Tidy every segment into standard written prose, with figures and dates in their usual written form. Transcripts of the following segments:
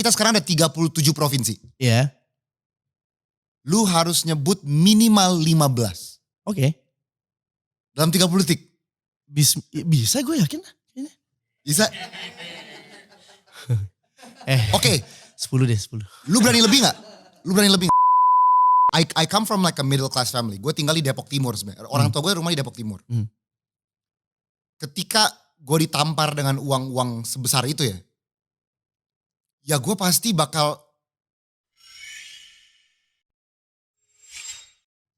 kita sekarang ada 37 provinsi. Iya. Lu harus nyebut minimal 15. Oke. Dalam 30 detik. Bisa gue yakin. Bisa? Oke. 10 deh, 10. Lu berani lebih gak? I come from like a middle class family. Gue tinggal di Depok Timur sebenarnya. Orang tua gue rumah di Depok Timur. Ketika gue ditampar dengan uang-uang sebesar itu ya. Ya gue pasti bakal.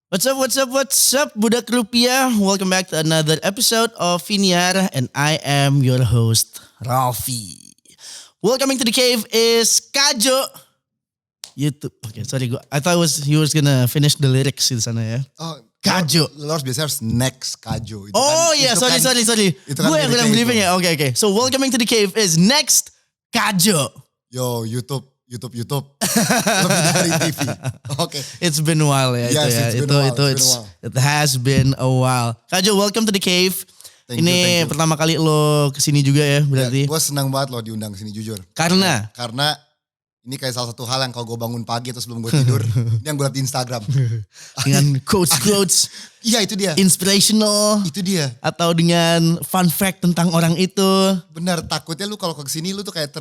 What's up, Budak Rupiah? Welcome back to another episode of Viniar, and I am your host, Ralfi. Welcoming to the cave is Kajo. YouTube. Okay, sorry, I thought he was gonna finish the lyrics di sana ya. Oh, Kajo. Lo harus biasanya harus next Kajo. Itu oh iya, sorry. Itu kan Gue yang bilang briefing ya. Oke. So welcoming to the cave is next Kajo. Yo, YouTube. Lebih dari TV. Oke. It's been a while ya it has been a while. Kajo, welcome to the cave. Thank Ini you. pertama kali lo kesini juga ya berarti. Ya, gue senang banget lo diundang kesini jujur. Karena ini kayak salah satu hal yang kalau gue bangun pagi atau sebelum gue tidur, ini yang gue liat di Instagram. Dengan quotes. Iya itu dia. Inspirational. Itu dia. Atau dengan fun fact tentang orang itu. Benar, takutnya lu kalau kesini lu tuh kayak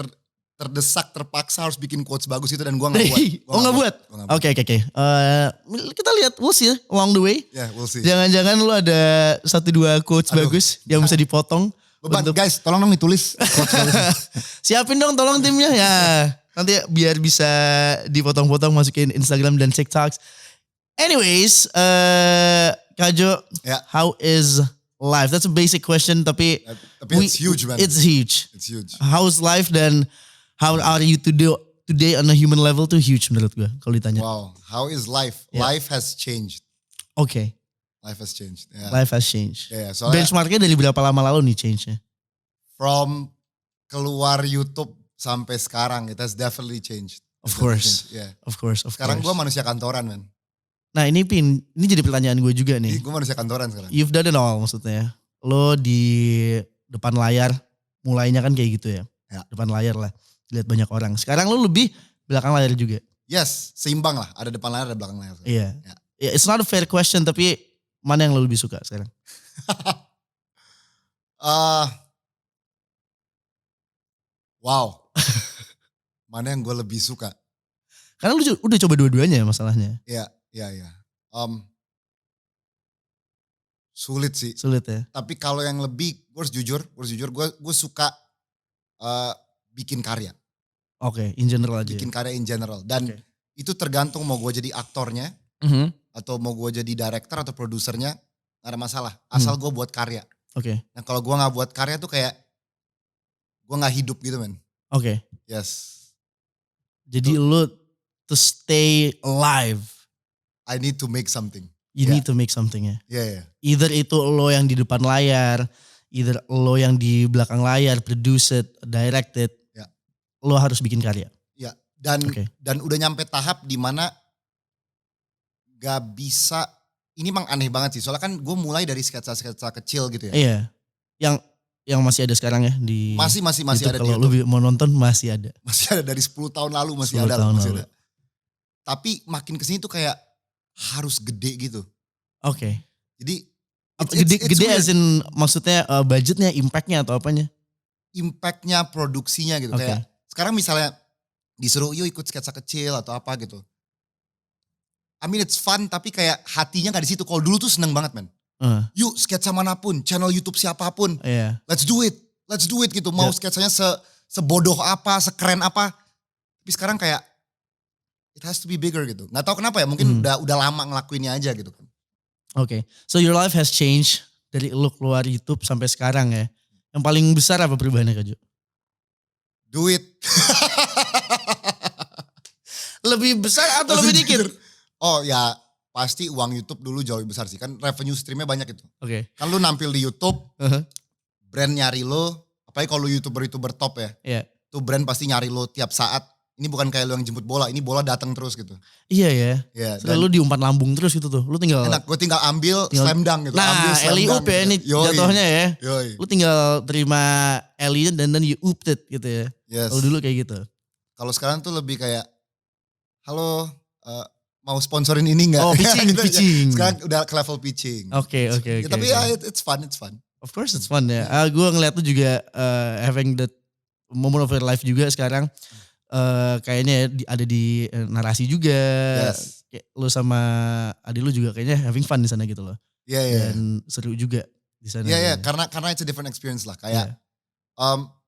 terdesak, terpaksa harus bikin quotes bagus itu dan gue gak buat. Gak buat? Oke. Kita lihat, we'll see along the way. Yeah, we'll see. Jangan-jangan lu ada 1-2 quotes bagus yang bisa dipotong. Beban, guys tolong dong ditulis quotes bagus. Siapin dong tolong timnya ya. Nanti biar bisa dipotong-potong masukin Instagram dan TikToks. Anyways, Kajo, how is life? That's a basic question tapi it's huge man. It's huge. How's life dan how are you today on a human level tuh huge menurut gue kalau ditanya. Wow, how is life? Yeah. Life has changed. Okay. Life has changed. Yeah. Life has changed. Yeah, soalnya benchmarknya dari berapa lama lalu nih change-nya? From keluar YouTube sampai sekarang, it has definitely changed. Of course. Yeah. Of course. Sekarang gue manusia kantoran man. Nah ini jadi pertanyaan gue juga nih. Gue manusia kantoran sekarang. You've done it all maksudnya. Lo di depan layar, mulainya kan kayak gitu ya. Depan layar lah, lihat banyak orang. Sekarang lo lebih belakang layar juga. Yes, seimbang lah. Ada depan layar, ada belakang layar. Iya. Yeah. It's not a fair question tapi mana yang lo lebih suka sekarang? Wow. Mana yang gue lebih suka? Karena lu udah coba dua-duanya masalahnya. Iya. Sulit sih. Sulit ya. Tapi kalau yang lebih, gue harus jujur, gue suka bikin karya. Oke, in general aja. Bikin karya in general. Dan itu tergantung mau gue jadi aktornya, atau mau gue jadi director atau produsernya, gak ada masalah. Asal gue buat karya. Oke. Nah kalau gue gak buat karya tuh kayak, gue gak hidup gitu men. Oke. Yes. Jadi lu to stay alive, I need to make something. You need to make something ya. Yeah. Either itu lo yang di depan layar, either lo yang di belakang layar, produce it, direct it. Yeah. Lo harus bikin karya. Ya. Dan udah nyampe tahap dimana gak bisa, ini emang aneh banget sih. Soalnya kan gue mulai dari sketsa-sketsa kecil gitu ya. Iya. Yang masih ada sekarang ya di masih YouTube, ada kalau lu mau nonton masih ada. Masih ada dari 10 tahun lalu masih ada. Tapi makin kesini tuh kayak harus gede gitu. Oke. Jadi gede as in maksudnya budgetnya, impactnya atau apanya? Impactnya, produksinya gitu. Kayak sekarang misalnya disuruh yuk ikut sketsa kecil atau apa gitu. I mean it's fun tapi kayak hatinya gak di situ. Kalau dulu tuh seneng banget men. Yuk sketsa manapun, channel YouTube siapapun. Let's do it gitu. Mau sketsanya sebodoh apa, sekeren apa. Tapi sekarang kayak it has to be bigger gitu. Gak tahu kenapa ya, mungkin udah lama ngelakuinnya aja gitu kan. Oke. So your life has changed dari lu keluar YouTube sampai sekarang ya. Yang paling besar apa perubahannya Kajo? Duit. Lebih besar atau lebih dikit? Oh ya pasti uang YouTube dulu jauh lebih besar sih. Kan revenue streamnya banyak itu. Oke. Kan lu nampil di YouTube, brand nyari lo. Apalagi kalau lu YouTuber top ya. Iya. Tuh brand pasti nyari lo tiap saat. Ini bukan kayak lu yang jemput bola, ini bola datang terus gitu. Iya ya. Iya. Selalu diumpan lambung terus gitu tuh. Lu tinggal. Enak, gue tinggal ambil slam dunk gitu. Nah, alley oop ya ini jatuhnya ya. Yoi. Lu tinggal terima alley dan then you ooped it gitu ya. Yes. Kalau dulu kayak gitu. Kalau sekarang tuh lebih kayak, halo mau sponsorin ini nggak? Oh pitching, Gitu aja. pitching. Sekarang udah ke level pitching. Oke. Ya, tapi ya it's fun. Of course it's fun ya. Gue ngeliat tuh juga having that moment of your life juga sekarang. Kayaknya ya ada di narasi juga. Yes. Kayak lu sama adik lu juga kayaknya having fun di sana gitu loh. Iya. Dan seru juga di sana. Iya, karena it's a different experience lah. Kayak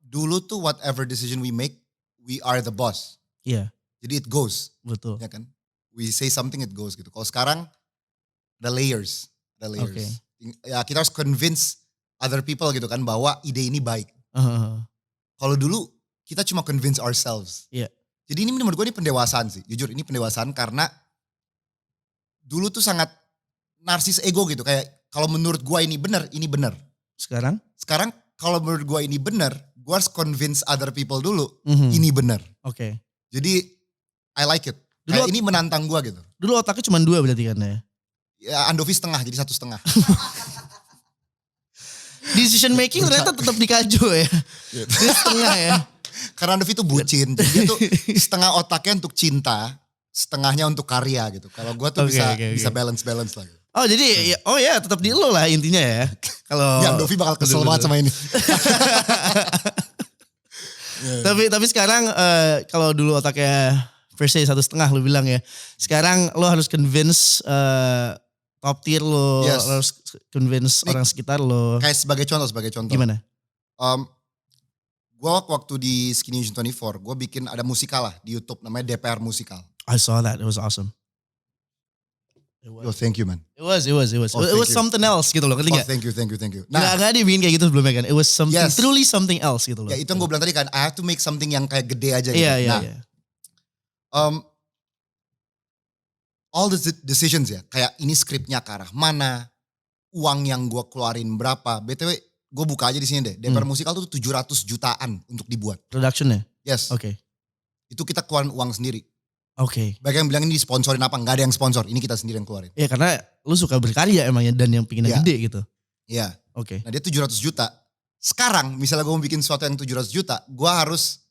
dulu tuh whatever decision we make, we are the boss. Iya. Jadi it goes. Betul. Ya kan? We say something it goes gitu. Kalau sekarang ada layers. Okay. Ya kita harus convince other people gitu kan bahwa ide ini baik. Kalau dulu kita cuma convince ourselves. Iya. Jadi ini menurut gue ini pendewasaan sih. Jujur ini pendewasaan karena dulu tuh sangat narsis ego gitu. Kayak kalau menurut gue ini benar. Sekarang Kalau menurut gue ini benar, gue harus convince other people dulu Mhm. ini benar. Oke. Jadi I like it. Kayak ini menantang gue gitu. Dulu otaknya cuma 2 berarti kan ya? Ya Andovi setengah jadi 1,5. Decision making ternyata tetap di Kajo ya? Dia setengah ya? Karena Andovi itu bucin. Jadi dia tuh setengah otaknya untuk cinta, setengahnya untuk karya gitu. Kalau gue tuh bisa balance lah. Gitu. Oh jadi tetap di lo lah intinya ya. Kalau Ya Andovi bakal kesel banget sama ini. Tapi sekarang kalau dulu otaknya per se 1,5 lu bilang ya. Sekarang lo harus convince top tier lo, Yes. lo harus convince orang sekitar lo. Kayak sebagai contoh. Gimana? Gue waktu di Skinny Vision 24, gue bikin ada musikal lah di YouTube namanya DPR Musikal. I saw that, it was awesome. Yo, thank you man. It was. Oh, it was thank you. something else gitu loh, ngerti Oh, gak? thank you. Nggak dibikin kayak gitu sebelumnya kan. It was something, Yes. truly something else gitu loh. Ya itu yang gue bilang tadi kan, I have to make something yang kayak gede aja gitu. Iya. All the decisions ya, kayak ini skripnya ke arah mana, uang yang gue keluarin berapa. BTW gue buka aja di sini deh, DPR Musikal tuh 700 jutaan untuk dibuat. Productionnya? Yes, Oke. itu kita keluarin uang sendiri. Oke. Banyak yang bilang ini disponsorin apa, nggak ada yang sponsor, ini kita sendiri yang keluarin. Ya karena lu suka berkarya emangnya dan yang pinginnya Iya. gede gitu. Iya, Oke. nah dia 700 juta. Sekarang misalnya gue mau bikin sesuatu yang 700 juta, gue harus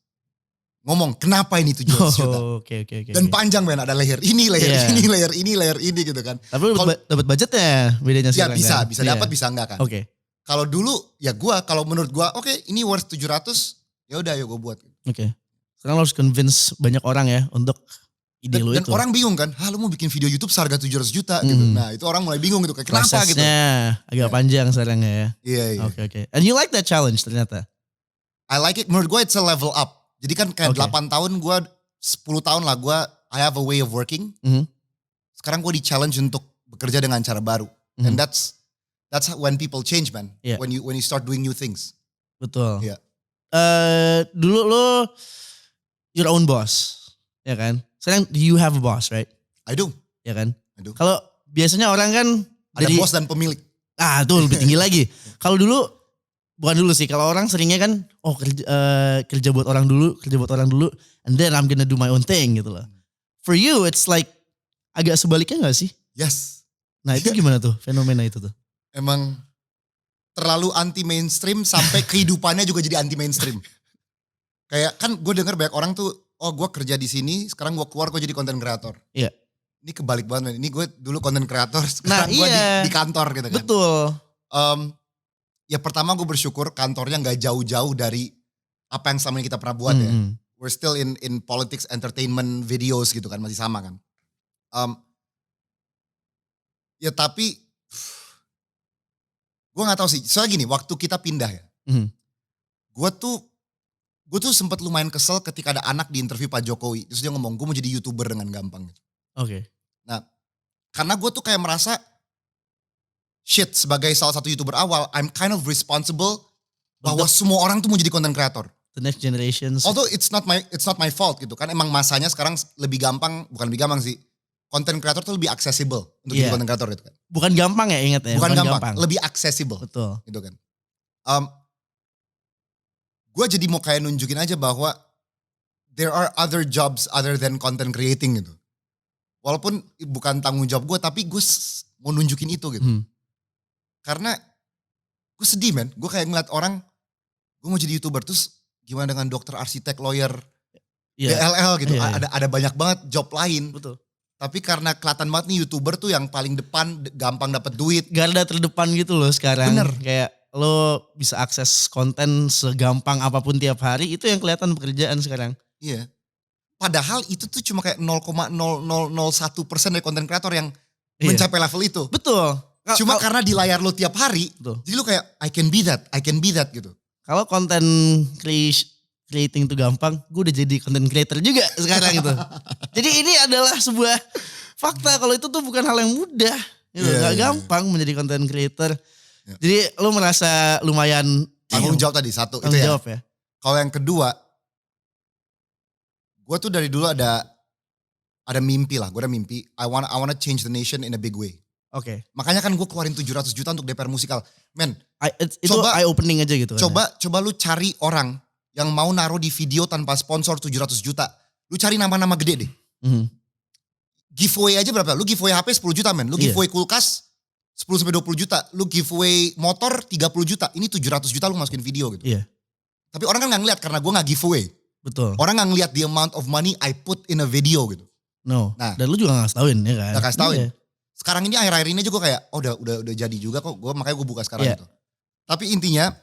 ngomong kenapa ini 700 juta. Oke. Dan panjang men, ada layer ini, Iya. layer ini gitu kan. Tapi lu dapat budgetnya bedanya Ya sekarang bisa kan? dapat bisa enggak kan. Oke. Kalau dulu ya kalau menurut gue oke, ini worth 700, ya udah yuk gue buat. Oke. Sekarang lo harus convince banyak orang ya untuk ide lu Dan itu. orang bingung kan, lu mau bikin video YouTube seharga 700 juta gitu. Nah itu orang mulai bingung gitu, kayak kenapa gitu. Prosesnya agak panjang sekarang ya. Iya. Oke. And you like that challenge ternyata? I like it, menurut gue it's a level up. Jadi kan kayak 8 tahun gue, 10 tahun lah gue, I have a way of working. Sekarang gue di-challenge untuk bekerja dengan cara baru. And that's when people change man. Yeah. When you start doing new things. Betul. Iya. Dulu lo your own boss, ya kan? Sekarang you have a boss, right? I do. Ya kan? I do. Kalau biasanya orang kan Ada bos dan pemilik. tuh lebih tinggi lagi. Kalau dulu bukan dulu sih, kalau orang seringnya kan kerja buat orang dulu, and then I'm gonna do my own thing gitu loh. For you it's like agak sebaliknya gak sih? Yes. Nah itu gimana tuh fenomena itu tuh? Emang terlalu anti mainstream sampai kehidupannya juga jadi anti mainstream. Kayak kan gue denger banyak orang tuh, oh gue kerja di sini, sekarang gue keluar gue jadi content creator. Iya. Ini kebalik banget man. Ini gue dulu content creator, sekarang gue di kantor gitu kan. Betul. Ya pertama gue bersyukur kantornya gak jauh-jauh dari apa yang selama ini kita pernah buat ya. We're still in politics, entertainment, videos gitu kan, masih sama kan. Ya tapi gue gak tahu sih, soalnya gini waktu kita pindah ya. Gue tuh sempat lumayan kesel ketika ada anak di interview Pak Jokowi. Terus dia ngomong gue mau jadi YouTuber dengan gampang gitu. Oke. Nah karena gue tuh kayak merasa shit sebagai salah satu YouTuber awal, I'm kind of responsible bahwa semua orang tuh mau jadi content creator. The next generations. Although it's not my fault gitu kan. Emang masanya sekarang lebih gampang, bukan lebih gampang sih. Content creator tuh lebih accessible untuk jadi content creator gitu kan. Bukan gampang ya ingat ya. Bukan gampang, lebih accessible. Betul. Gitu kan. Gue jadi mau kayak nunjukin aja bahwa there are other jobs other than content creating gitu. Walaupun bukan tanggung jawab gue, tapi gue mau nunjukin itu gitu. Karena gue sedih men, gue kayak ngeliat orang, gue mau jadi YouTuber terus gimana dengan dokter, arsitek, lawyer, Iya. DLL gitu. Iya, iya. Ada banyak banget job lain. Betul. Tapi karena kelihatan banget nih YouTuber tuh yang paling depan, gampang dapat duit. Garda terdepan gitu loh sekarang. Bener. Kayak lo bisa akses konten segampang apapun tiap hari, itu yang kelihatan pekerjaan sekarang. Iya. Padahal itu tuh cuma kayak 0,0001% dari konten kreator yang Iya. mencapai level itu. Betul. Cuma karena di layar lo tiap hari, Betul. jadi lo kayak I can be that gitu. Kalau konten creating itu gampang, gue udah jadi content creator juga sekarang itu. Jadi ini adalah sebuah fakta kalau itu tuh bukan hal yang mudah. Gitu. Iya, Gak iya, gampang menjadi content creator. Iya. Jadi lo merasa lumayan Tanggung jawab tadi satu itu tanggung ya. jawab ya. Kalau yang kedua, gue tuh dari dulu ada mimpi lah. Gue ada mimpi. I wanna change the nation in a big way. Oke. Makanya kan gue keluarin 700 juta untuk DPR musikal. Men, Itu eye opening aja gitu. coba lu cari orang yang mau naruh di video tanpa sponsor 700 juta. Lu cari nama-nama gede deh. Mhm. Giveaway aja berapa? Lu giveaway HP 10 juta men. Lu Iya. giveaway kulkas 10-20 juta. Lu giveaway motor 30 juta. Ini 700 juta lu masukin video gitu. Iya. Tapi orang kan gak ngeliat karena gue gak giveaway. Betul. Orang gak ngeliat the amount of money I put in a video gitu. No. Nah. Dan lu juga gak ngasih tauin ya kan. Gak kasih tauin. Iya. Sekarang ini akhir-akhir ini aja gue kayak udah jadi juga kok. Makanya gue buka sekarang Iya. gitu. Tapi intinya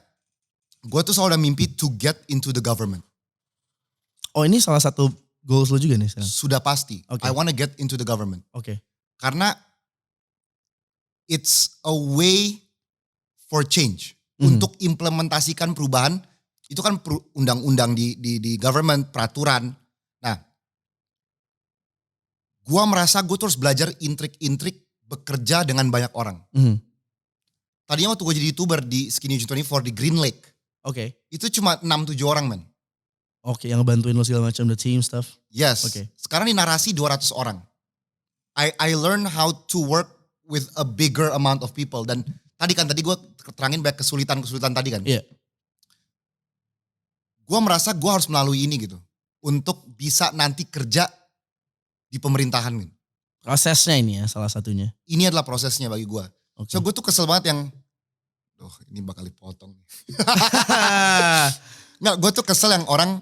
gue tuh selalu ada mimpi to get into the government. Oh ini salah satu goals lu juga nih sekarang. Sudah pasti. Oke. I wanna get into the government. Oke. Karena it's a way for change. Mhm. Untuk implementasikan perubahan. Itu kan undang-undang di government, peraturan. Nah, gue merasa gue terus belajar intrik-intrik bekerja dengan banyak orang. Mhm. Tadinya waktu gue jadi YouTuber di Skinny Jun 24 di Green Lake. Oke. Itu cuma 6-7 orang men. Oke, yang ngebantuin lo segala macam, the team stuff. Yes. Oke. Sekarang di narasi 200 orang. I learn how to work with a bigger amount of people. Dan tadi gue terangin banyak kesulitan-kesulitan tadi kan. Iya. Gue merasa gue harus melalui ini gitu. Untuk bisa nanti kerja di pemerintahan. Gitu. Prosesnya ini ya salah satunya. Ini adalah prosesnya bagi gue. Oke. So gue tuh kesel banget yang, ini bakal dipotong. Nggak, gue tuh kesel yang orang,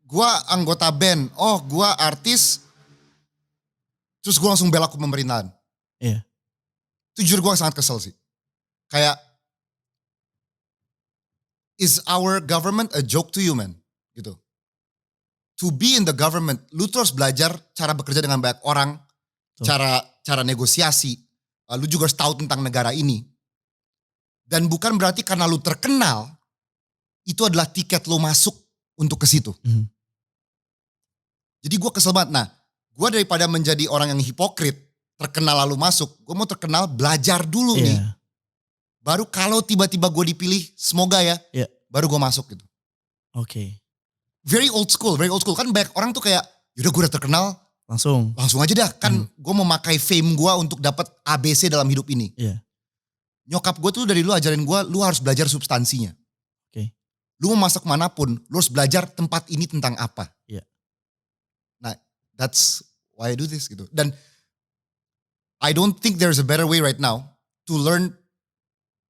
gue anggota band, gue artis, terus gue langsung bela ke pemerintahan. Iya. Itu jujur gue sangat kesel sih. Kayak, is our government a joke to you man? Gitu. To be in the government, lu terus belajar cara bekerja dengan banyak orang, cara negosiasi, lu juga harus tahu tentang negara ini. Dan bukan berarti karena lu terkenal, itu adalah tiket lu masuk untuk ke situ. Mhm. Jadi gue kesel banget. Nah, gue daripada menjadi orang yang hipokrit, terkenal lalu masuk, gue mau terkenal belajar dulu Iya. nih. Baru kalau tiba-tiba gue dipilih, semoga ya, Iya. baru gue masuk gitu. Oke. Very old school. Kan banyak orang tuh kayak, yaudah gue udah terkenal, Langsung. langsung aja dah. Kan gue memakai fame gue untuk dapat ABC dalam hidup ini. Iya. Nyokap gue tuh dari dulu ajarin gue, lu harus belajar substansinya. Oke. Lu mau masuk manapun, lu harus belajar tempat ini tentang apa. Iya. Nah, that's why I do this gitu. Dan I don't think there's a better way right now to learn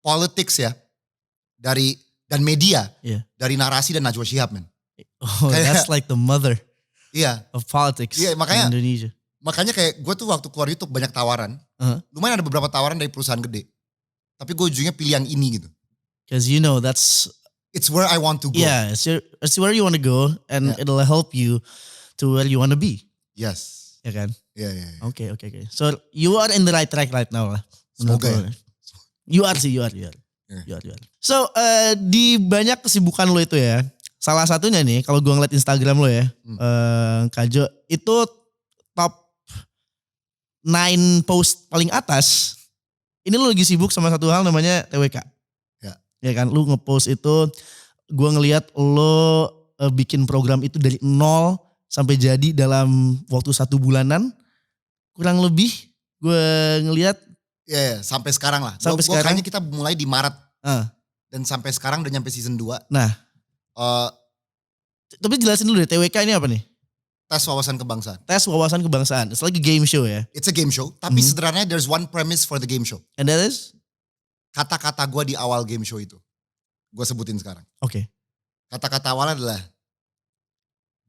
politics ya. Dan media. Iya. Dari Narasi dan Najwa Shihab men. Oh, Kayak- that's like the mother Iya. of politics Iya, makanya- in Indonesia. Makanya kayak gue tuh waktu keluar YouTube banyak tawaran. Uh-huh. Lumayan ada beberapa tawaran dari perusahaan gede. Tapi gue ujungnya pilih yang ini gitu. Because you know that's It's where I want to go. yeah, it's where you want to go and Yeah. it'll help you to where you want to be. Yes. Ya kan? Iya. Oke. So you are in the right track right now lah. Semoga Menurut ya. lo. You are. You are. So di banyak kesibukan lo itu ya, salah satunya nih kalau gua ngeliat Instagram lo ya, Kajo itu top 9 post paling atas. Ini lo lagi sibuk sama satu hal namanya TWK. Ya. Ya kan, lu ngepost itu, gua ngeliat lo bikin program itu dari nol sampai jadi dalam waktu 1 bulanan, kurang lebih gue ngeliat. Iya, sampai sekarang lah. Sampai sekarang. Kayaknya kita mulai di Maret. ah, Dan sampai sekarang udah nyampe season 2. Nah, Eh, tapi jelasin dulu deh, TWK ini apa nih? tes wawasan kebangsaan. Tes wawasan kebangsaan. It's like a game show ya. It's a game show. Tapi sederhananya there's one premise for the game show. And that is? Kata-kata gue di awal game show itu. Gue sebutin sekarang. Oke. Kata-kata awalnya adalah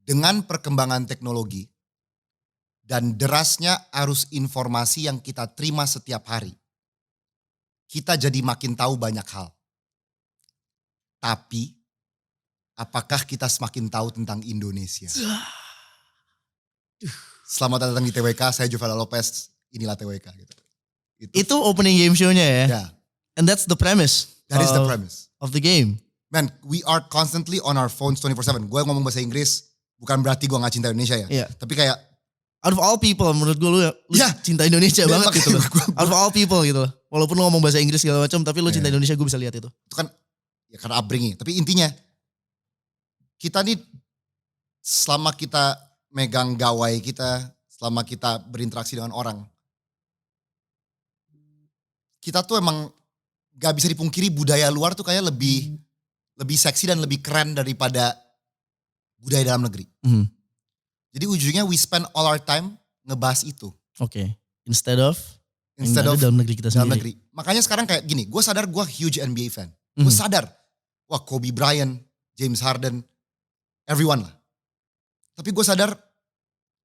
dengan perkembangan teknologi dan derasnya arus informasi yang kita terima setiap hari, kita jadi makin tahu banyak hal. Tapi, apakah kita semakin tahu tentang Indonesia? Selamat datang di TWK, saya Jovel Lopez, inilah TWK. Gitu. Itu opening game show-nya ya? Yeah. And that's the premise. That is the premise. Of the game. Man, we are constantly on our phones 24/7. Gue ngomong bahasa Inggris, bukan berarti gue gak cinta Indonesia ya. Iya. Tapi kayak, Out of all people, menurut gue lu cinta Indonesia banget gitu loh. Out of all people gitu loh. Walaupun lu ngomong bahasa Inggris segala macam, tapi lu cinta Indonesia, gue bisa lihat itu. Itu kan, ya karena upbringing. Tapi intinya, kita nih selama kita megang gawai kita, selama kita berinteraksi dengan orang, kita tuh emang gak bisa dipungkiri budaya luar tuh kayak lebih seksi dan lebih keren daripada budaya dalam negeri. Jadi ujungnya we spend all our time ngebahas itu. Oke. Instead of dalam negeri kita dalam sendiri. negeri. Makanya sekarang kayak gini, gue sadar gue huge NBA fan. Gue sadar, wah Kobe Bryant, James Harden, everyone lah. Tapi gue sadar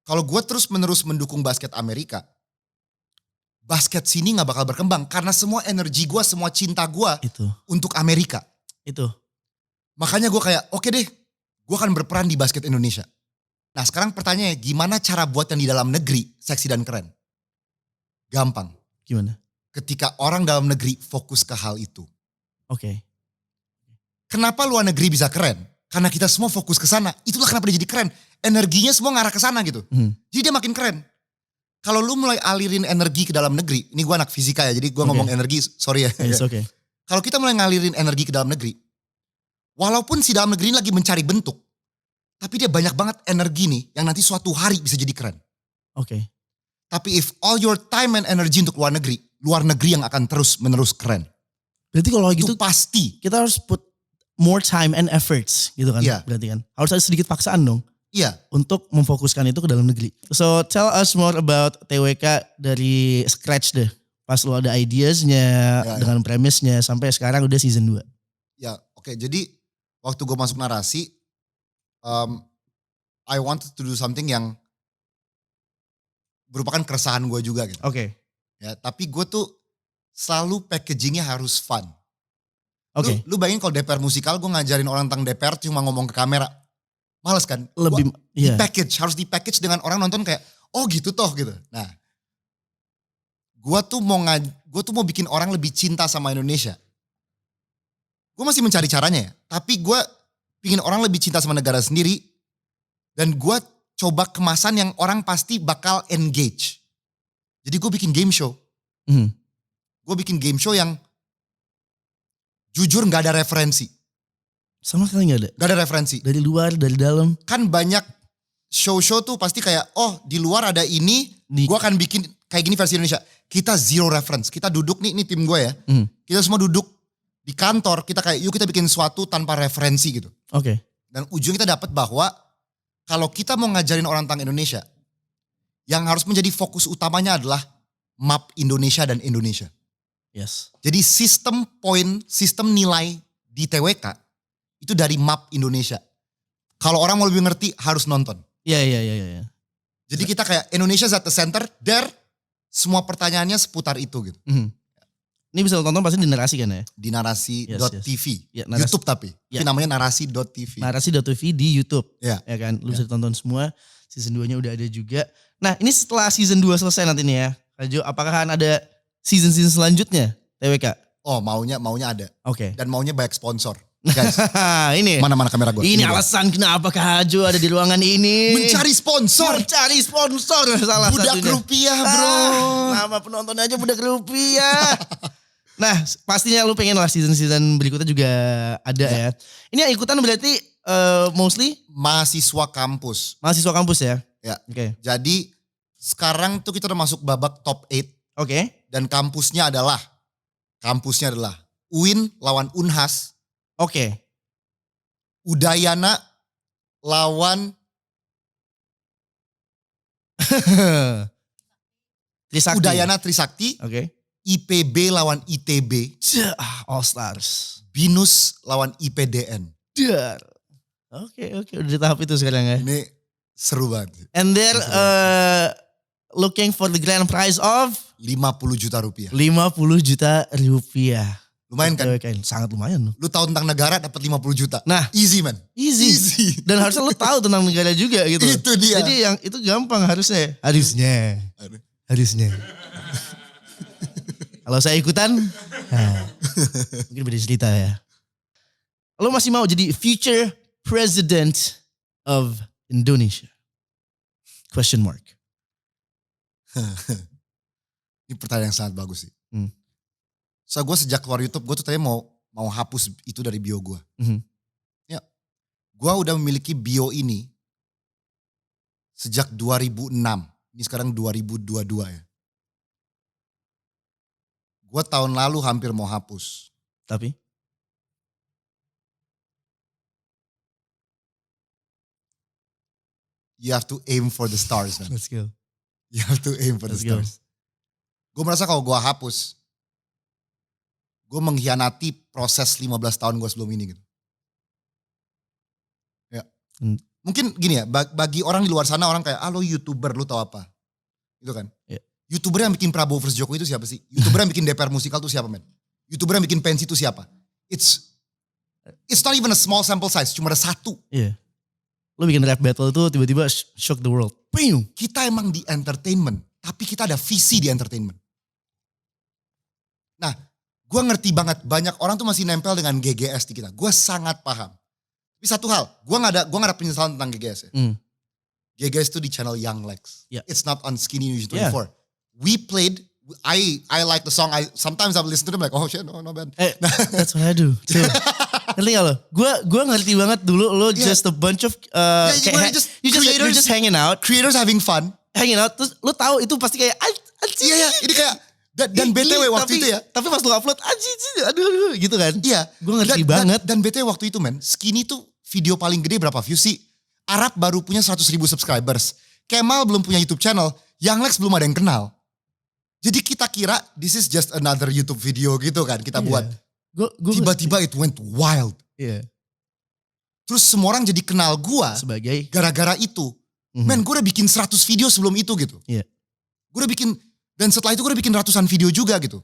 kalau gue terus menerus mendukung basket Amerika, basket sini gak bakal berkembang. Karena semua energi gue, semua cinta gue untuk Amerika. Itu. Makanya gue kayak oke deh, gue akan berperan di basket Indonesia. Nah sekarang pertanyaannya, gimana cara buat yang di dalam negeri seksi dan keren? Gampang. Gimana? Ketika orang dalam negeri fokus ke hal itu. Oke. Kenapa luar negeri bisa keren? Karena kita semua fokus ke sana. Itulah kenapa dia jadi keren. Energinya semua ngarah ke sana gitu. Jadi dia makin keren. Kalau lu mulai alirin energi ke dalam negeri, ini gue anak fisika ya, jadi gue ngomong energi, sorry ya. It's okay. Kalau kita mulai ngalirin energi ke dalam negeri, walaupun si dalam negeri ini lagi mencari bentuk, tapi dia banyak banget energi nih yang nanti suatu hari bisa jadi keren. Oke. Tapi if all your time and energy untuk luar negeri yang akan terus menerus keren. Berarti kalau gitu itu pasti. Kita harus put more time and efforts gitu kan. Iya. Berarti kan. Harus ada sedikit paksaan dong. Iya. Untuk memfokuskan itu ke dalam negeri. So tell us more about TWK dari scratch deh. Pas lo ada ideasnya, dengan premisnya sampai sekarang udah season 2. Ya oke. Jadi waktu gue masuk narasi, I wanted to do something yang merupakan keresahan gue juga gitu. Oke. Ya, tapi gue tuh selalu packagingnya harus fun. Oke. Lu bayangin kalau DPR musikal gue ngajarin orang tentang DPR cuma ngomong ke kamera. Males kan? Lebih harus di-package dengan orang nonton kayak, oh gitu toh gitu. Nah, gue tuh mau bikin orang lebih cinta sama Indonesia. Gue masih mencari caranya ya, tapi gue pingin orang lebih cinta sama negara sendiri. Dan gue coba kemasan yang orang pasti bakal engage. Jadi gue bikin game show. Gue bikin game show yang jujur gak ada referensi. Sama sekali gak ada? Gak ada referensi. Dari luar, dari dalam. Kan banyak show-show tuh pasti kayak, oh di luar ada ini, gue akan bikin kayak gini versi Indonesia. Kita zero reference. Kita duduk nih, ini tim gue ya. Kita semua duduk di kantor, kita kayak yuk kita bikin sesuatu tanpa referensi gitu. Oke. Dan ujung kita dapat bahwa kalau kita mau ngajarin orang tentang Indonesia, yang harus menjadi fokus utamanya adalah map Indonesia dan Indonesia. Yes. Jadi sistem nilai di TWK itu dari map Indonesia. Kalau orang mau lebih ngerti harus nonton. Iya. Jadi kita kayak Indonesia at the center, semua pertanyaannya seputar itu gitu. Ini bisa lo tonton pasti di Narasi kan ya? Di narasi.tv. Ya, YouTube tapi namanya narasi.tv. Narasi.tv di YouTube. Ya kan? Lu bisa tonton semua. Season 2-nya udah ada juga. Nah ini setelah season 2 selesai nanti nih ya. Kak Jo, apakah akan ada season-season selanjutnya TWK? Oh maunya ada. Oke. Dan maunya banyak sponsor. Guys, ini mana kamera gue? Ini alasan kenapa Kak Jo ada di ruangan ini. Mencari sponsor salah Budak satunya. Rupiah bro. Nama penontonnya aja Budak Rupiah. Nah pastinya lu pengen lah season-season berikutnya juga ada ya. Ini yang ikutan berarti mostly mahasiswa kampus. Mahasiswa kampus ya? Ya. Oke. Jadi sekarang tuh kita udah masuk babak top 8. Oke. Dan kampusnya adalah UIN lawan Unhas. Oke. Udayana lawan Trisakti. Udayana Trisakti. Oke. IPB lawan ITB. All Stars. BINUS lawan IPDN. Oke, udah di tahap itu sekarang ya. Ini Seru banget. And they're looking for the grand prize of 50 juta rupiah. 50 juta rupiah. Lumayan kan? Sangat lumayan. Lu tahu tentang negara dapat 50 juta. Nah, easy man. Easy. Dan harusnya lu tahu tentang negara juga gitu. Itu dia. Jadi yang itu gampang harusnya. Harusnya. Kalau saya ikutan, mungkin beda cerita ya. Lo masih mau jadi future president of Indonesia? Question mark. Ini pertanyaan yang sangat bagus sih. Hmm. So gue sejak keluar YouTube, gue tuh tadi mau hapus itu dari bio gue. Ya, gue udah memiliki bio ini sejak 2006. Ini sekarang 2022 ya. Gue tahun lalu hampir mau hapus. Tapi? You have to aim for the stars, man. Let's go. You have to aim for the stars. Gue merasa kalau gue hapus, gue mengkhianati proses 15 tahun gue sebelum ini gitu. Ya. Mungkin gini ya, bagi orang di luar sana orang kayak, lo YouTuber, lu tahu apa? Gitu kan. Yeah. YouTuber yang bikin Prabowo versus Jokowi itu siapa sih? YouTuber yang bikin DPR musikal itu siapa, men? YouTuber yang bikin pensi itu siapa? It's not even a small sample size, cuma ada satu. Iya. Lo bikin rap battle itu tiba-tiba shock the world. Bing. Kita emang di entertainment, tapi kita ada visi di entertainment. Nah, gue ngerti banget banyak orang tuh masih nempel dengan GGS di kita. Gue sangat paham. Tapi satu hal, gue gak ada penyesalan tentang GGS ya. GGS itu di channel Young Lex. Yeah. It's not on Skinny News 24. Yeah. We played, I like the song. Sometimes I listen to them like, oh shit, no bad. That's what I do too. Ngerti gak lo? Gue ngerti banget dulu lo just a bunch of you're just hanging out. Creators having fun. Hanging out terus lo tahu itu pasti kayak Iya, ini kayak dan BTW waktu itu ya. Tapi pas lo upload aduh gitu kan. Iya. Gue ngerti banget. Dan BTW waktu itu men, Skinny tuh video paling gede berapa views sih? Arab baru punya 100.000 subscribers. Kemal belum punya YouTube channel. Young Lex belum ada yang kenal. Jadi kita kira this is just another YouTube video gitu kan kita buat. Tiba-tiba it went wild. Iya. Terus semua orang jadi kenal gua sebagai gara-gara itu. Men, gue udah bikin 100 video sebelum itu gitu. Iya. Gue udah bikin, dan setelah itu gue udah bikin ratusan video juga gitu.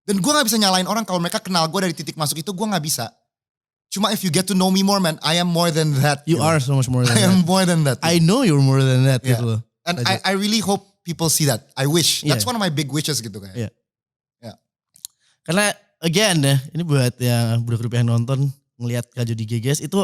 Dan gue gak bisa nyalain orang kalau mereka kenal gue dari titik masuk itu, gue gak bisa. Cuma if you get to know me more man, I am more than that. You are so much more than that. I am more than that. I know you're more than that Yeah. gitu loh. And I really hope people see that. I wish. That's Yeah. one of my big wishes gitu kayak. Yeah. Yeah. Karena again ya, ini buat yang budak rupiah yang nonton ngelihat Kajo di GGS itu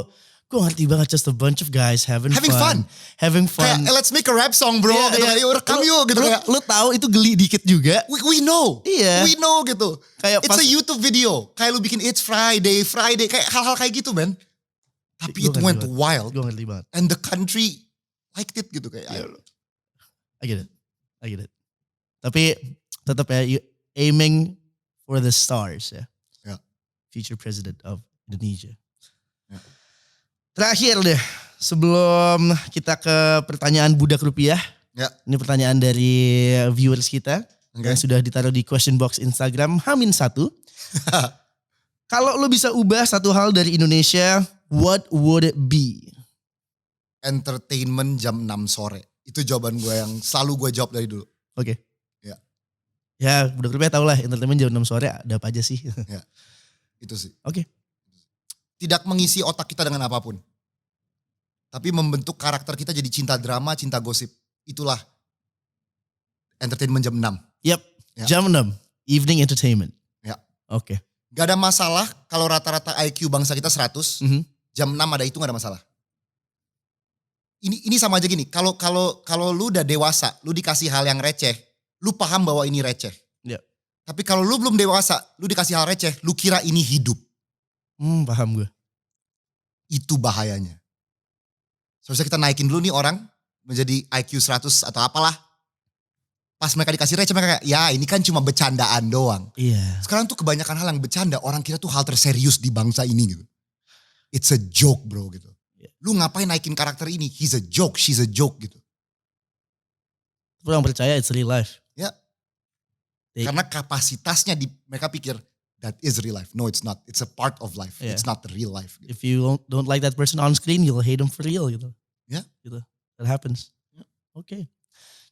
gue ngerti banget just a bunch of guys having fun. Having fun. Kayak let's make a rap song bro. Iya, gitu, iya. Yuk rekam yuk gitu kayak. Lu tahu itu geli dikit juga. We know. Iya. We know gitu. Kayak It's a YouTube video. Kayak lu bikin It's Friday. Kayak hal-hal kayak gitu man. Tapi it went wild. Gue ngerti banget. And the country liked it gitu kayak. Yeah. I get it. Tapi tetap ya, you aiming for the stars ya. Yeah. Future president of Indonesia. Yeah. Terakhir deh, sebelum kita ke pertanyaan budak rupiah. Ya. Ini pertanyaan dari viewers kita. Okay. Yang sudah ditaruh di question box Instagram H-1. Kalau lo bisa ubah satu hal dari Indonesia, what would it be? Entertainment jam 6 sore. Itu jawaban gue yang selalu gue jawab dari dulu. Oke. Ya. Ya, budak rupiah tau lah entertainment jam 6 sore ada apa aja sih. Ya. Itu sih. Oke. Tidak mengisi otak kita dengan apapun. Tapi membentuk karakter kita jadi cinta drama, cinta gosip. Itulah entertainment jam 6. Yep. Ya. Jam 6. Evening entertainment. Ya. Oke. Gak ada masalah kalau rata-rata IQ bangsa kita 100. Jam 6 ada itu gak ada masalah. Ini sama aja gini. Kalau lu udah dewasa, lu dikasih hal yang receh, lu paham bahwa ini receh. Ya. Tapi kalau lu belum dewasa, lu dikasih hal receh, lu kira ini hidup. Paham gue. Itu bahayanya. Seharusnya kita naikin dulu nih orang menjadi IQ 100 atau apalah. Pas mereka dikasih receh mereka kayak, ya ini kan cuma bercandaan doang. Iya. Sekarang tuh kebanyakan hal yang bercanda, orang kira tuh hal terserius di bangsa ini gitu. It's a joke bro gitu. Lu ngapain naikin karakter ini? He's a joke, she's a joke gitu. Orang percaya it's real life. Ya. Karena kapasitasnya mereka pikir that is real life. No, it's not. It's a part of life. Yeah. It's not the real life. Gitu. If you don't like that person on screen, you'll hate them for real gitu. Ya. Gitu. That happens. Oke.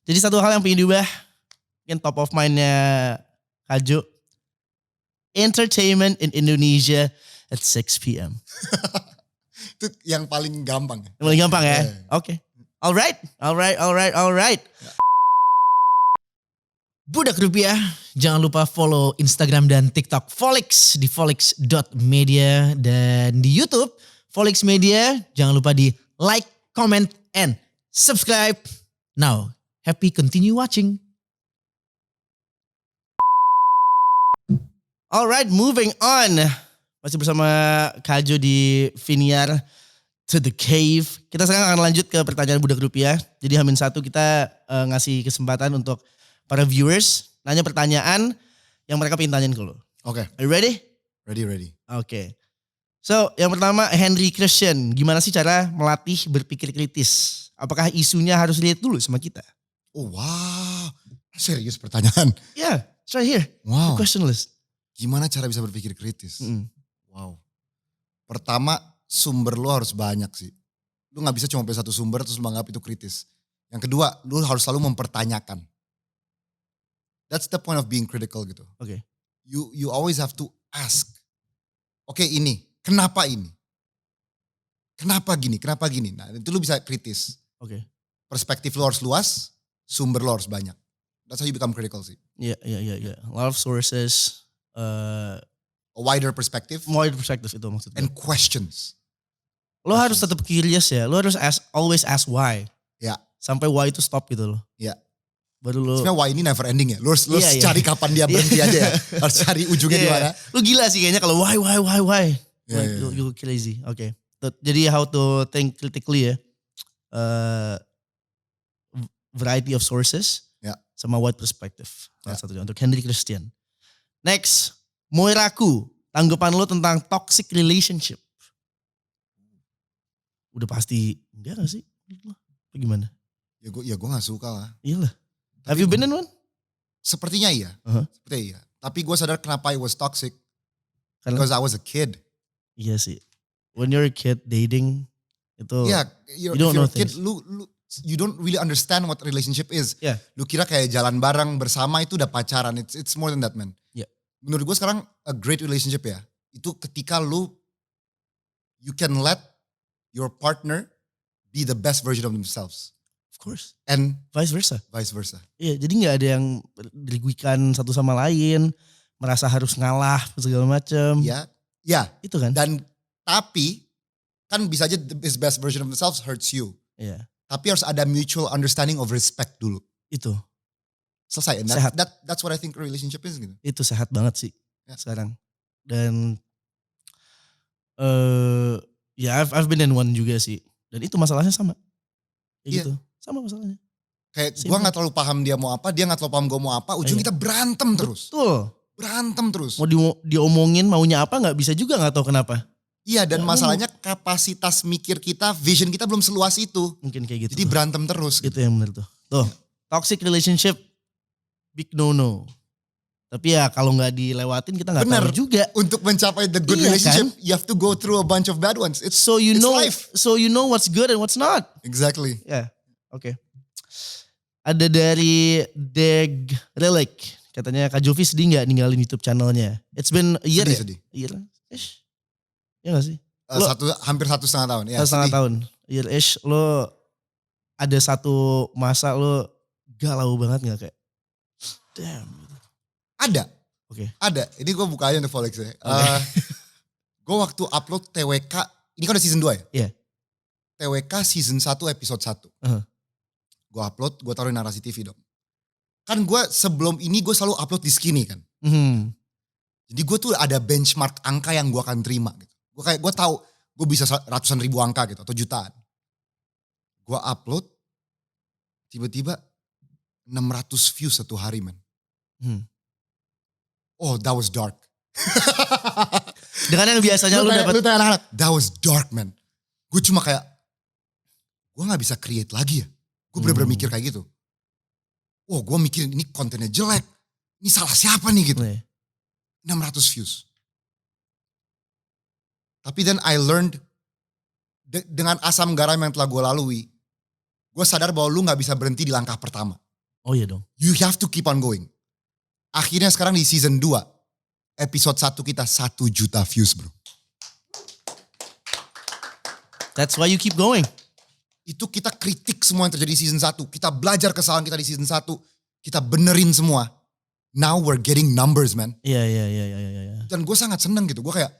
Jadi satu hal yang pengen diubah, mungkin top of mindnya Kajo, entertainment in Indonesia at 6 p.m. Itu yang paling gampang. Yang paling gampang ya? Yeah. Oke. Alright. Budak Rupiah, jangan lupa follow Instagram dan TikTok Volix di volix.media dan di YouTube Volix Media. Jangan lupa di like, comment, and subscribe. Now, happy continue watching. Alright, moving on. Masih bersama Kajo di Viniar to the Cave. Kita sekarang akan lanjut ke pertanyaan Budak Rupiah. Jadi H-1 kita ngasih kesempatan untuk para viewers nanya pertanyaan yang mereka pengen tanyain ke lo. Oke. Are you ready? Ready. Oke. So, yang pertama Henry Christian. Gimana sih cara melatih berpikir kritis? Apakah isunya harus lihat dulu sama kita? Oh wow. Serius pertanyaan. Yeah, it's right here. Wow. The question list. Gimana cara bisa berpikir kritis? Mm-mm. Wow. Pertama, sumber lu harus banyak sih. Lu gak bisa cuma punya satu sumber terus menganggap itu kritis. Yang kedua, lu harus selalu mempertanyakan. That's the point of being critical gitu. Oke. You always have to ask. Oke, ini, kenapa ini? Kenapa gini? Nah itu lu bisa kritis. Oke. Perspektif lu harus luas, sumber lu harus banyak. That's how you become critical sih. Iya. A lot of sources. A wider perspective More perspective itu maksudnya. and questions. Lo harus tetap curious ya. Lo harus always ask why. Ya. Sampai why itu stop gitu loh. Ya. Baru lo. Sebenarnya why ini never ending ya. Lu harus Iya. cari kapan dia berhenti aja ya. Harus cari ujungnya di mana. Lo gila sih kayaknya kalau why. Iya, iya. You crazy. Oke. Jadi how to think critically ya. Variety of sources. Ya. Sama wide perspective. Salah Ya. satunya untuk Henry Christian. Next. Moiraku. Tanggapan lo tentang toxic relationship. Udah pasti enggak gak sih? Bagaimana? Ya gue gak suka lah. Iyalah. Have you been in one? Sepertinya iya. Uh-huh. Sepertinya iya. Tapi gue sadar kenapa I was toxic. Karena Because I was a kid. iya sih. When you're a kid dating itu Yeah, you if don't you're know a kid, things. you don't really understand what relationship is. Yeah. Lu kira kayak jalan bareng bersama itu udah pacaran. It's more than that, man. Yeah. Menurut gue sekarang a great relationship ya. Itu ketika you can let your partner be the best version of themselves. Of course. And Vice versa. vice versa. Iya, jadi nggak ada yang diriguikan satu sama lain, merasa harus ngalah segala macam. Ya, ya. Itu kan? Tapi kan bisa aja the best version of themselves hurts you. Iya, Tapi harus ada mutual understanding of respect dulu. itu. Selesai. And Sehat. that's what I think a relationship is gitu. Itu sehat banget sih Ya. sekarang. Dan ya I've been in one juga sih. Dan itu masalahnya sama. Kayak Iya. gitu. Sama masalahnya. Kayak Simple. gue gak terlalu paham dia mau apa, dia gak terlalu paham gue mau apa. Ujung Iya. kita berantem terus. Betul. Berantem terus. Mau diomongin maunya apa nggak bisa juga nggak tahu kenapa. Iya dan Ya, masalahnya kapasitas mikir kita, vision kita belum seluas itu. Mungkin kayak gitu. Jadi berantem terus. Itu yang benar tuh. Tuh, toxic relationship big no. Tapi ya kalau nggak dilewatin kita nggak Bener. tahu juga. Untuk mencapai the good Iya, relationship, you have to go through a bunch of bad ones. It's So you it's know life. what's good and what's not. Exactly. Ya, oke. Ada dari Deg Relic. Katanya Kak Jovi sedih nggak ninggalin YouTube channelnya? It's been a year ya? Sedih. Year ish. Ya gak sih? Lo- Hampir 1,5 tahun. Ya, 1,5 sedih. tahun. Year ish. Lo ada satu masa lo galau banget gak kayak? Damn. Ada. Oke. Ada. Ini gue buka aja untuk Volix ya. Gue waktu upload TWK, ini kan udah season 2 ya? Iya. TWK season 1 episode 1. Uh-huh. Gue upload, gue taruh di Narasi TV dong. Kan gue sebelum ini gue selalu upload di Skinny kan. Mhm. Jadi gue tuh ada benchmark angka yang gue akan terima gitu. Gue tahu gue bisa ratusan ribu angka gitu atau jutaan. Gue upload, tiba-tiba 600 views satu hari man. Hmm. Oh that was dark. Dengan yang biasanya lu dapat Lu tanya anak-anak, that was dark man. Gue cuma kayak, gue gak bisa create lagi ya. Gue bener-bener mikir kayak gitu. Oh gue mikirin ini kontennya jelek. Ini salah siapa nih gitu. 600 views. Tapi then I learned dengan asam garam yang telah gue lalui. gue sadar bahwa lu gak bisa berhenti di langkah pertama. Oh iya dong. You have to keep on going. Akhirnya sekarang di season 2, episode 1 kita 1 juta views bro. That's why you keep going. Itu kita kritik semua yang terjadi di season 1. Kita belajar kesalahan kita di season 1. Kita benerin semua. Now we're getting numbers man. Iya. Dan gue sangat seneng gitu. Gue kayak,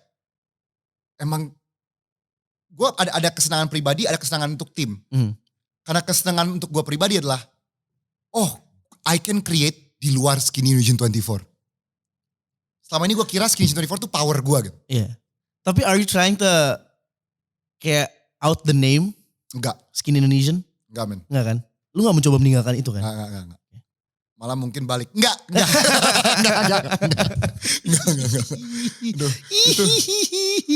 emang, gue ada kesenangan pribadi, ada kesenangan untuk tim. Karena kesenangan untuk gue pribadi adalah, I can create di luar Skinny Indonesian 24. Selama ini gue kira Skinny Indonesian 24 tuh power gue gitu. Iya. Tapi are you trying to kayak out the name Enggak, Skinny Indonesian? enggak men. Enggak kan? Lu gak mencoba meninggalkan itu kan? Enggak. Malah mungkin balik. Enggak. Duh, itu.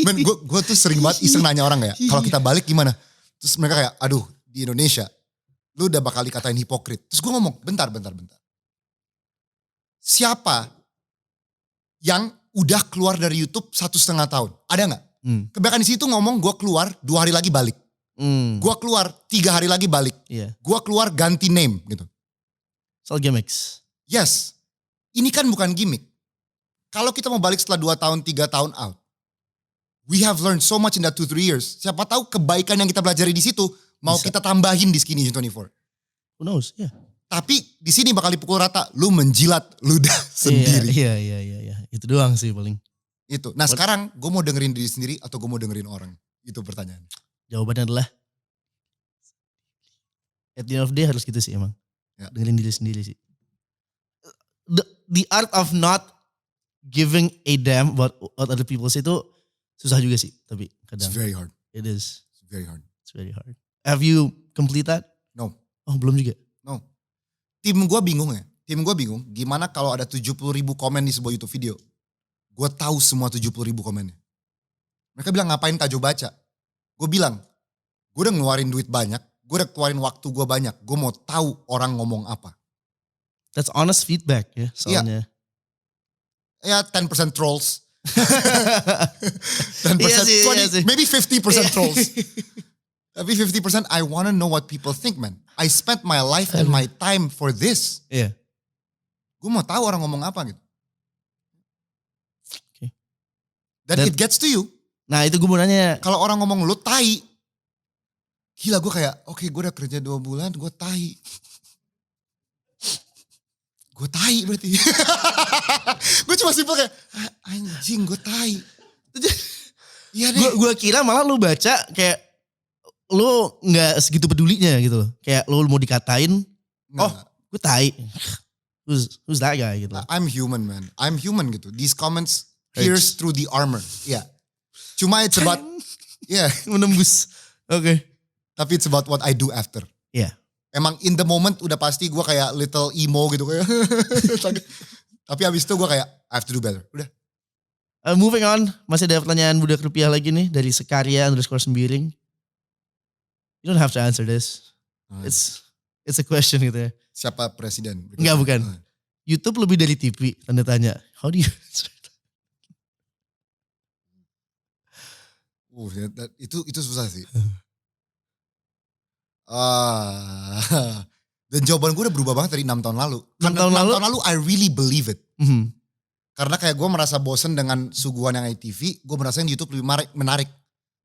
Men, gue tuh sering banget iseng nanya orang kayak, kalau kita balik gimana? Terus mereka kayak, aduh di Indonesia, lu udah bakal dikatain hipokrit. Terus gue ngomong, bentar. Siapa yang udah keluar dari YouTube 1,5 tahun? Ada gak? Kebanyakan di situ ngomong gue keluar 2 hari lagi balik. Gue keluar 3 hari lagi balik. Iya. Gue keluar ganti name gitu. Soal gimmicks. Yes, ini kan bukan gimmick. Kalau kita mau balik setelah 2 tahun, 3 tahun out. We have learned so much in that 2-3 years. Siapa tahu kebaikan yang kita pelajari di situ mau Bisa. kita tambahin di Skinny 24. Who knows? Iya. Tapi di sini bakal dipukul rata. Lu menjilat ludah sendiri. Iya. Itu doang sih paling. Itu. Nah sekarang gue mau dengerin diri sendiri atau gue mau dengerin orang? Itu pertanyaan. Jawabannya adalah at the end of the day harus gitu sih emang. Ya. Dengerin diri sendiri sih. The art of not giving a damn about what other people say itu susah juga sih. Tapi It's kadang very hard. it is. It's very hard. It's very hard. Have you complete that? No. Oh belum juga. No. Tim gue bingung ya. Tim gue bingung gimana kalau ada 70.000 komen di sebuah YouTube video. Gue tahu semua 70.000 komennya. Mereka bilang ngapain Kajo baca. Gue bilang, gue udah ngeluarin duit banyak. Gue udah keluarin waktu gue banyak. Gue mau tahu orang ngomong apa. That's honest feedback ya soalnya. Ya 10% trolls. 10%, Iya sih, 20, iya sih. maybe 50% trolls. Tapi 50% I wanna know what people think man. I spent my life and my time for this. Iya. Gue mau tahu orang ngomong apa gitu. Okay. Dan it gets to you. Nah itu gue mau nanya. Kalau orang ngomong lu tai. Gila gue kayak oke, gue udah kerja 2 bulan gue tai. Gue tai berarti. Gue cuma simpel kayak anjing gue tai. Iya deh. Gue kira malah lu baca kayak lu nggak segitu pedulinya gitu loh. Kayak lu mau dikatain, Nah, gue tai. Who's that guy gitu. I'm human man. I'm human gitu. These comments pierce through the armor. Iya. Cuma it's about, yeah. Menembus. Oke. Tapi it's about what I do after. Iya. Emang in the moment udah pasti gue kayak little emo gitu kayak. Tapi abis itu gue kayak I have to do better. Udah. Moving on, masih ada pertanyaan budak rupiah lagi nih dari Sekaria_sembiring. You don't have to answer this. It's a question gitu ya. Siapa presiden? Enggak bukan. YouTube lebih dari TV, tanda tanya. How do you answer that? Itu susah sih. Dan jawaban gue udah berubah banget dari 6 tahun lalu. 6 tahun lalu? I really believe it. Mhm. Karena kayak gue merasa bosen dengan suguhan yang ITV, gue merasa yang di YouTube lebih menarik.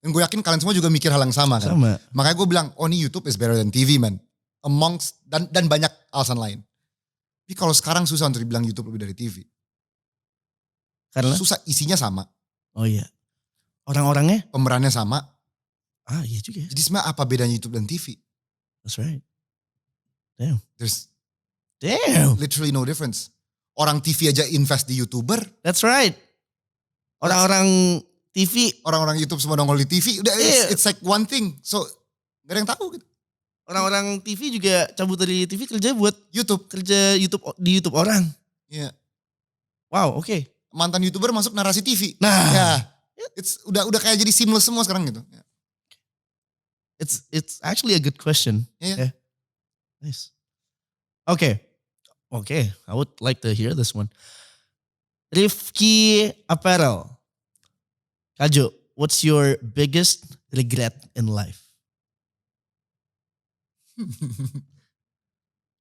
Dan gue yakin kalian semua juga mikir hal yang sama kan. Sama. Makanya gue bilang, oh ini YouTube is better than TV man. Amongst, dan banyak alasan lain. Tapi kalau sekarang susah untuk dibilang YouTube lebih dari TV. Karena? Susah, isinya sama. Oh iya. Orang-orangnya? Pemerannya sama. Ah iya juga ya. Jadi sebenarnya apa bedanya YouTube dan TV? That's right. Damn. There's Damn. literally no difference. Orang TV aja invest di YouTuber. That's right. Orang-orang TV. Orang-orang YouTube semua nongol di TV. Udah Iya. it's like one thing. So gak ada yang tahu gitu. Orang-orang TV juga cabut dari TV kerja buat YouTube. kerja YouTube di YouTube orang. Iya. Wow, oke. Mantan YouTuber masuk narasi TV. Nah. Ya. It's udah kayak jadi seamless semua sekarang gitu. Ya. It's actually a good question. Iya. Yeah. Nice. Okay. I would like to hear this one. Rifki Apparel. Kajo, what's your biggest regret in life?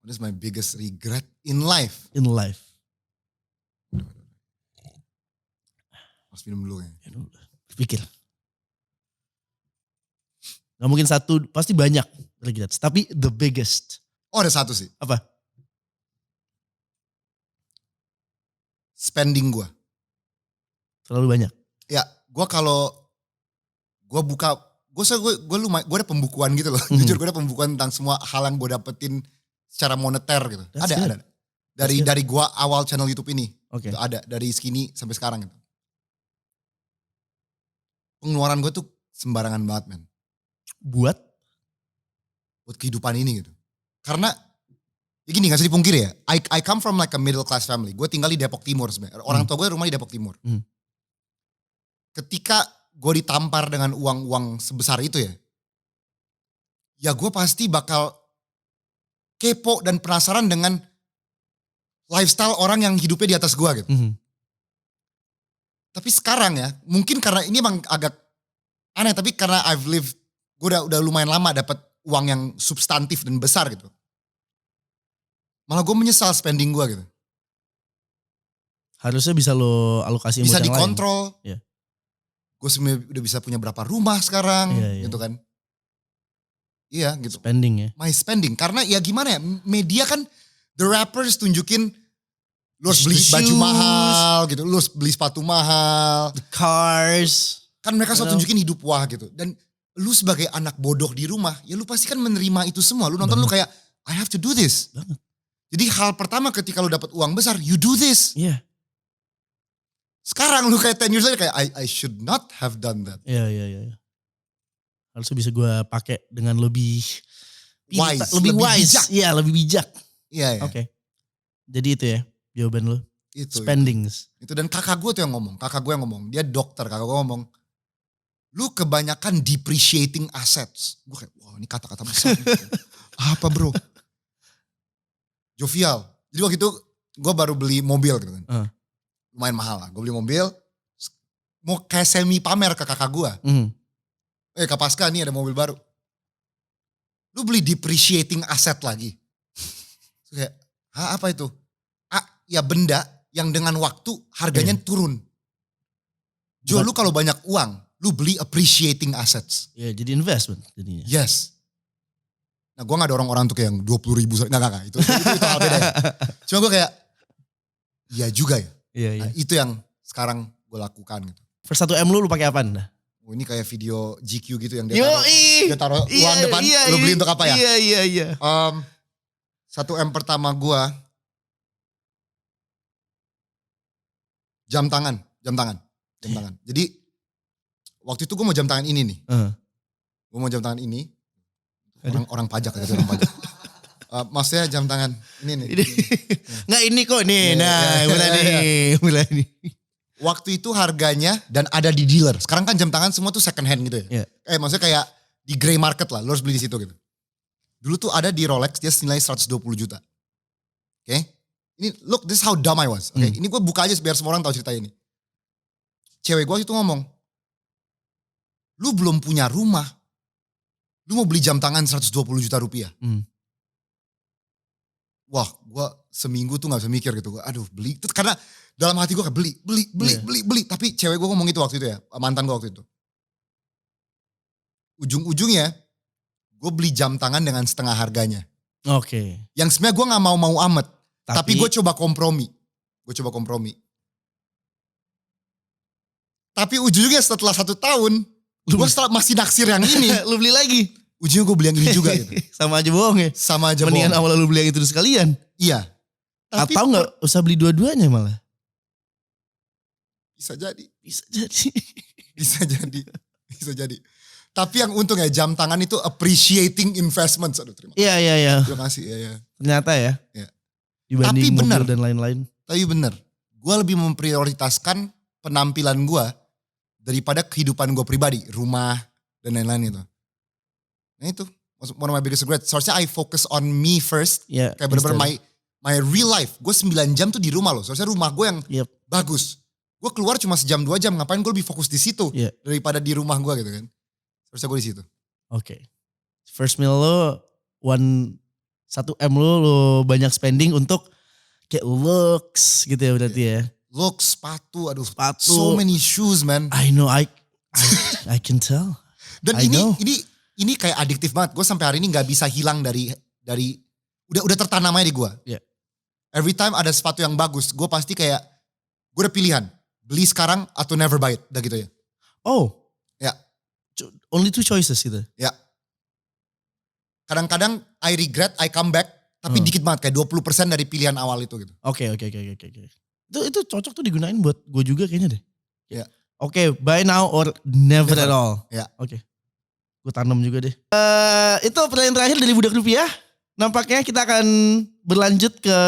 What is my biggest regret in life? in life? Harus minum dulu ya. Pikir. Gak mungkin satu, pasti banyak regrets. Tapi the biggest. Oh ada satu sih. Apa? Spending gue. Terlalu banyak. Ya gue kalau gue buka, gue ada pembukuan gitu loh. Jujur gue ada pembukuan tentang semua hal yang gue dapetin secara moneter gitu. That's Ada. good. Dari gue awal channel YouTube ini. Oke. Itu ada dari skinny sampai sekarang gitu. Pengeluaran gue tuh sembarangan banget men. Buat? Buat kehidupan ini gitu. Karena ya gini gak usah dipungkiri ya. I come from like a middle class family. Gue tinggal di Depok Timur sebenarnya. Orang tua gue rumah di Depok Timur. Ketika gue ditampar dengan uang-uang sebesar itu ya. Ya gue pasti bakal kepo dan penasaran dengan lifestyle orang yang hidupnya di atas gue gitu. Tapi sekarang ya, mungkin karena ini emang agak aneh. Tapi karena I've lived, gue udah lumayan lama dapat uang yang substantif dan besar gitu. Malah gue menyesal spending gue gitu. Harusnya bisa lo alokasi Bisa buat yang lain. dikontrol. Iya. Gue sebenarnya udah bisa punya berapa rumah sekarang Iya. gitu kan. Iya gitu. Spending ya. My spending. Karena ya gimana ya, media kan the rappers tunjukin lu harus beli The baju shoes. mahal gitu, lu harus beli sepatu mahal. The cars. Kan mereka selalu Hello. tunjukin hidup wah gitu. Dan lu sebagai anak bodoh di rumah, ya lu pasti kan menerima itu semua. Lu nonton lu kayak, I have to do this. Banget. Jadi hal pertama ketika lu dapat uang besar, you do this. Iya. Sekarang lu kayak 10 years aja kayak, I should not have done that. Iya. Harusnya bisa gue pakai dengan lebih Wise, lebih lebih wise. bijak. Iya, lebih bijak. Iya ya, Oke. Jadi itu ya jawaban lo. itu. Spendings. Itu dan kakak gue tuh yang ngomong, dia dokter, kakak gue ngomong, lu kebanyakan depreciating assets. Gue kayak, wah ini kata-kata besar. Apa bro? Jovial. Jadi waktu itu gue baru beli mobil gitu kan. Lumayan mahal lah, gue beli mobil, mau kayak semi pamer ke kakak gue. Kak Pasca nih ada mobil baru. Lu beli depreciating asset lagi. Kayak, apa itu? Ya benda yang dengan waktu harganya turun. Lu kalau banyak uang, lu beli appreciating assets. Iya, jadi investment jadinya. Yes. Nah gue gak ada orang-orang tuh kayak yang 20 ribu. Enggak. Itu hal beda ya. Cuma gue kayak, iya juga ya. Iya. Nah, itu yang sekarang gue lakukan gitu. First 1M lu pakai apaan dah? Oh, ini kayak video GQ gitu yang dia taruh uang depan. Lu beli untuk apa ya? Iya. 1M pertama gue, jam tangan. Jadi waktu itu gue mau jam tangan ini nih. Gue mau jam tangan ini. Orang pajak aja orang pajak. Maksudnya jam tangan ini nih. Nggak ini kok nih. Mulai nih. Waktu itu harganya dan ada di dealer. Sekarang kan jam tangan semua tuh second hand gitu ya. Iya. Maksudnya kayak di gray market lah. Lo harus beli di situ gitu. Dulu tuh ada di Rolex dia senilai 120 juta. Oke. Ini look, this is how dumb I was. Oke. Ini gue buka aja biar semua orang tahu cerita ini. Cewek gue itu ngomong, lu belum punya rumah. Lu mau beli jam tangan 120 juta rupiah. Wah, gue seminggu tuh gak bisa mikir gitu. Aduh beli. Terus karena dalam hati gue kayak beli. Tapi cewek gue ngomong itu waktu itu ya. Mantan gue waktu itu. Ujung-ujungnya gue beli jam tangan dengan setengah harganya. Oke. Yang sebenarnya gue gak mau amat. Tapi gue coba kompromi. Tapi ujungnya setelah 1 tahun. Gue masih naksir yang ini. Lu beli lagi. Ujungnya gue beli yang ini juga gitu. Sama aja bohong ya. Sama aja Mendingan bohong. awal lu beli yang itu sekalian. Iya. Tapi Atau gak usah beli dua-duanya malah. bisa jadi. Bisa jadi. Tapi yang untung ya jam tangan itu appreciating investment. Aduh terima kasih. Iya. Terima kasih. Iya. Ternyata ya. Iya. Dibanding Tapi mobil benar. dan lain-lain. Tapi bener. Gue lebih memprioritaskan penampilan gue daripada kehidupan gue pribadi. Rumah dan lain-lain itu. Nah itu. One of my biggest regrets. Seharusnya I focus on me first. Iya. Kayak bener-bener my real life. Gue 9 jam tuh di rumah loh. Seharusnya rumah gue yang bagus. Gue keluar cuma sejam 2 jam. Ngapain gue lebih fokus di situ. Iya. Daripada di rumah gue gitu kan. Seharusnya gue di situ. Oke. First meal lo 1 M lu banyak spending untuk kayak looks gitu ya berarti ya. Look, sepatu, aduh. Sepatu. So many shoes, man. I know, I can tell. Dan I know. ini kayak adiktif banget. Gue sampai hari ini nggak bisa hilang dari udah tertanam aja di gue. Yeah. Every time ada sepatu yang bagus, gue pasti kayak gue udah pilihan beli sekarang atau never buy it, udah gitu ya. Oh, Ya, only 2 choices gitu. ya. Kadang-kadang I regret, I come back, tapi dikit banget kayak 20% dari pilihan awal itu gitu. Oke. Itu cocok tuh digunain buat gue juga kayaknya deh. Ya. Oke, buy now or never at all. Ya. Oke. Gue tanam juga deh. Itu pertanyaan terakhir dari Budak Rupiah. Nampaknya kita akan berlanjut ke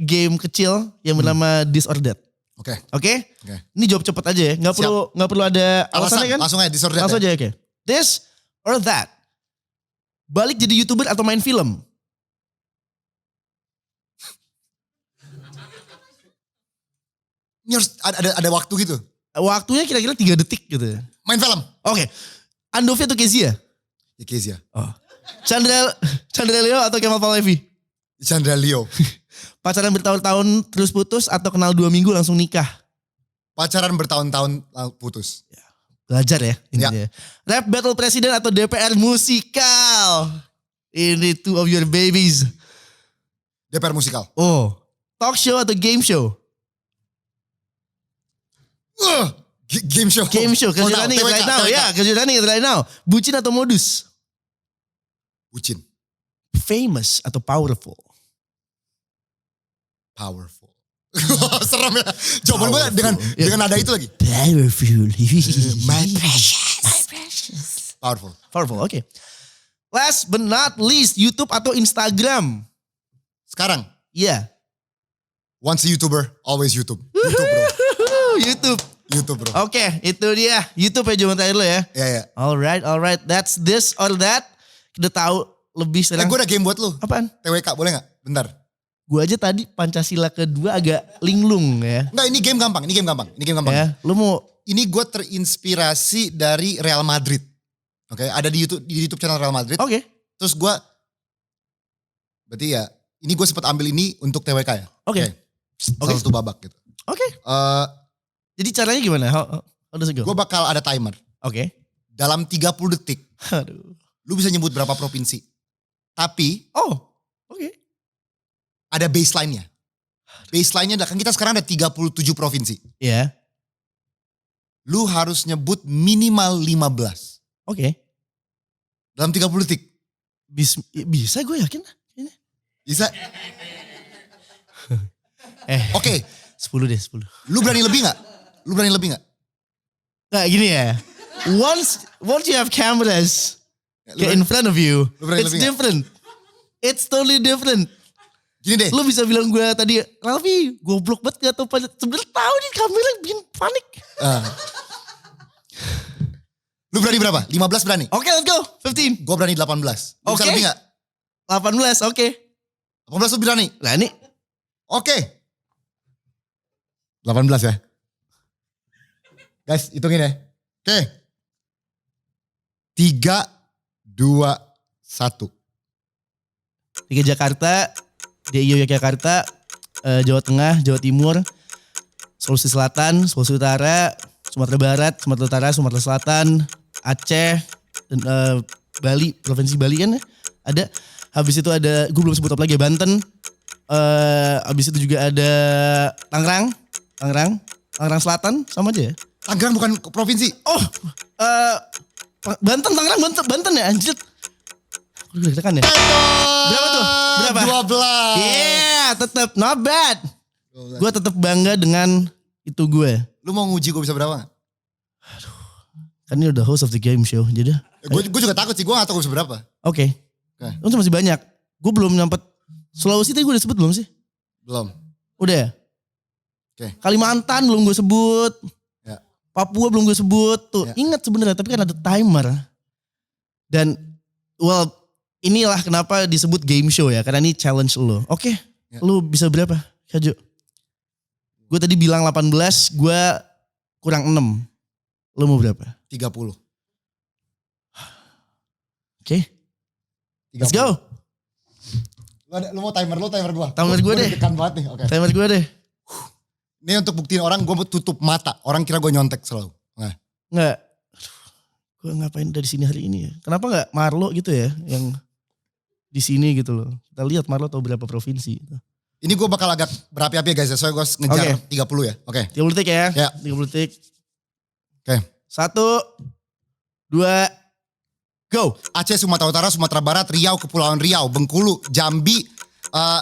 game kecil yang bernama This or That. Oke. Oke? Oke. Ini jawab cepat aja ya. Nggak perlu ada alasannya kan? Langsung aja disorder. Langsung aja oke. This or that. Balik jadi YouTuber atau main film? Ini harus ada waktu gitu. Waktunya kira-kira 3 detik gitu. Main film. Oke. Andovi atau Kezia? Ya Kezia. Oh. Chandra Leo atau Kemal Palevi? Chandra Leo. Pacaran bertahun-tahun terus putus atau kenal 2 minggu langsung nikah? Pacaran bertahun-tahun putus. Belajar ya. Intinya. Rap battle presiden atau DPR musikal? Ini 2 of your babies. DPR musikal. Oh. Talk show atau game show? Game show. Game show. Cause you're running it right now. TWK. Yeah, cause you're running it right now. Bucin atau modus? Bucin. Famous atau powerful? Powerful. Serem ya. Jawaban gue dengan nada itu lagi. Powerful. My precious. Powerful. Powerful, oke. Last but not least, YouTube atau Instagram? Sekarang. Iya. Once a YouTuber, always YouTube. YouTube bro. YouTube. YouTube bro. Oke, itu dia. YouTube ya jawaban terakhir lo ya. Ya. Alright. That's this or that. Kita tahu lebih sekarang. Gue ada game buat lu. Apaan? TWK boleh gak? Bentar. Gue aja tadi Pancasila kedua agak linglung ya. Enggak, ini game gampang. Ya, lu mau Ini gue terinspirasi dari Real Madrid. Oke, ada di YouTube channel Real Madrid. Oke. Terus gue, berarti ya, ini gue sempat ambil ini untuk TWK ya. Oke. Salah satu babak gitu. Oke. Jadi caranya gimana? How does it go? Gue bakal ada timer. Oke. Dalam 30 detik, Aduh. lu bisa nyebut berapa provinsi. Tapi Oke. ada baseline-nya. Baseline-nya kan kita sekarang ada 37 provinsi. Iya. Lu harus nyebut minimal 15. Oke. Dalam 30 detik. Bisa gue yakin. Bisa? Oke. 10 deh, 10. Lu berani lebih gak? Nah gini ya. Once you have cameras Lu in front of you, Lu berani it's lebih nggak? different. It's totally different. Gini deh. Lu bisa bilang gue tadi, Ralfi goblok banget gak tau panik. Sebenernya tahu nih kamera bikin panik. Lu berani berapa? 15 berani? Oke, let's go. 15. Gue berani 18. Lu bisa Oke. lebih gak? 18, oke. 18 lu berani? Nah ini. Oke. 18 ya. Guys, hitungin ya. Oke. 3, 2, 1. 3 Jakarta, DIY Yogyakarta, Jawa Tengah, Jawa Timur, Sulawesi Selatan, Sulawesi Utara, Sumatera Barat, Sumatera Utara, Sumatera Selatan, Aceh, dan Bali, Provinsi Bali kan ya, ada. Habis itu ada, gue belum sebut apa lagi ya, Banten. Habis itu juga ada Tangerang Selatan, sama aja ya. Tangerang bukan provinsi. Oh, Banten, Tangerang, Banten ya anjir. Gue deg-degan ya. Berapa tuh? Berapa? 12. Yeah, tetap not bad. Gue tetap bangga dengan itu gue. Lu mau nguji gue bisa berapa gak? Kan ini udah host of the game show, jadi. Gue juga takut sih, gue gak tahu gue bisa berapa. Oke. Itu masih banyak. Gue belum nyampe Sulawesi tadi gue udah sebut belum sih? Belum. Udah ya? Oke. Kalimantan belum gue sebut. Ya. Papua belum gue sebut. Tuh, Ya. ingat sebenarnya tapi kan ada timer. Dan inilah kenapa disebut game show ya, karena ini challenge lo. Oke. Ya. Lu bisa berapa, Kajo? Gue tadi bilang 18, gue kurang 6. Lu mau berapa? 30. Oke. Let's go. Lu mau timer gue? Timer gue deh. Dekan banget nih, oke. Timer gue deh. Ini untuk buktiin orang gue mau tutup mata. Orang kira gue nyontek selalu. Nah. Nggak. Gue ngapain dari sini hari ini ya? Kenapa nggak Marlo gitu ya yang di sini gitu loh. Kita lihat Marlo tahu berapa provinsi. Ini gue bakal agak berapi-api ya guys ya. Soalnya gue ngejar 30 ya. Oke. 30 detik ya. Ya. 30 detik. Oke. 1, 2, go. Aceh, Sumatera Utara, Sumatera Barat, Riau, Kepulauan Riau, Bengkulu, Jambi,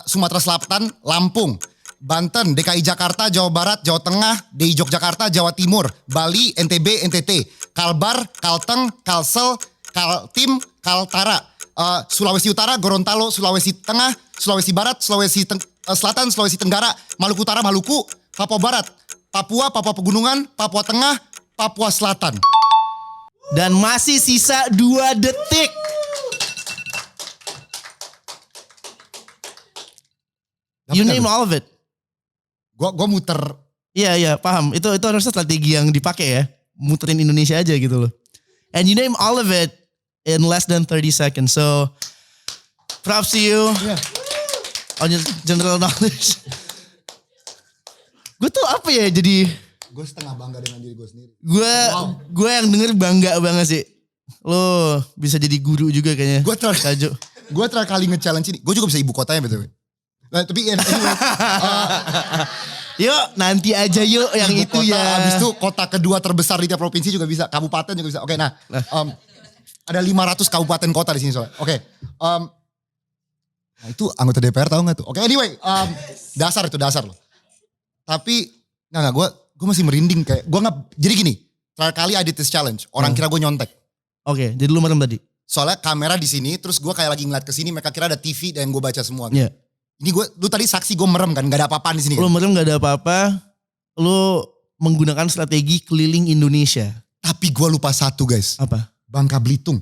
Sumatera Selatan, Lampung, Banten, DKI Jakarta, Jawa Barat, Jawa Tengah, DI Yogyakarta, Jawa Timur, Bali, NTB, NTT, Kalbar, Kalteng, Kalsel, Kaltim, Kaltara, Sulawesi Utara, Gorontalo, Sulawesi Tengah, Sulawesi Barat, Sulawesi Selatan, Sulawesi Tenggara, Maluku Utara, Maluku, Papua Barat, Papua, Papua Pegunungan, Papua Tengah, Papua Selatan. Dan masih sisa 2 detik. You name all of it. Gue muter. Iya, paham. Itu harusnya strategi yang dipakai ya. Muterin Indonesia aja gitu loh. And you name all of it in less than 30 seconds. So, props to you on your general knowledge. Gue tuh apa ya jadi... Gue setengah bangga dengan diri gue sendiri. Gue yang denger bangga banget sih. Lo bisa jadi guru juga kayaknya. Gue terakhir kali nge-challenge ini. Gue juga bisa ibu kotanya betul. Nah, tapi anyway, yuk nanti aja yuk yang ibu itu kota, ya. Abis itu kota kedua terbesar di tiap provinsi juga bisa. Kabupaten juga bisa. Oke, nah. Ada 500 kabupaten kota di sini soalnya. Oke. Nah itu anggota DPR tahu gak tuh? Oke, anyway. Dasar loh. Tapi, gue masih merinding kayak. Jadi gini. Terakhir kali I did this challenge. Orang kira gue nyontek. Oke, jadi lu merem tadi? Soalnya kamera di sini. Terus gue kayak lagi ngeliat ke sini. Mereka kira ada TV dan gue baca semua. Iya. Ini lu tadi saksi gue merem kan. Gak ada apa-apaan di sini kan? Lu merem gak ada apa-apa. Lu menggunakan strategi keliling Indonesia. Tapi gue lupa satu guys. Apa? Bangka Belitung.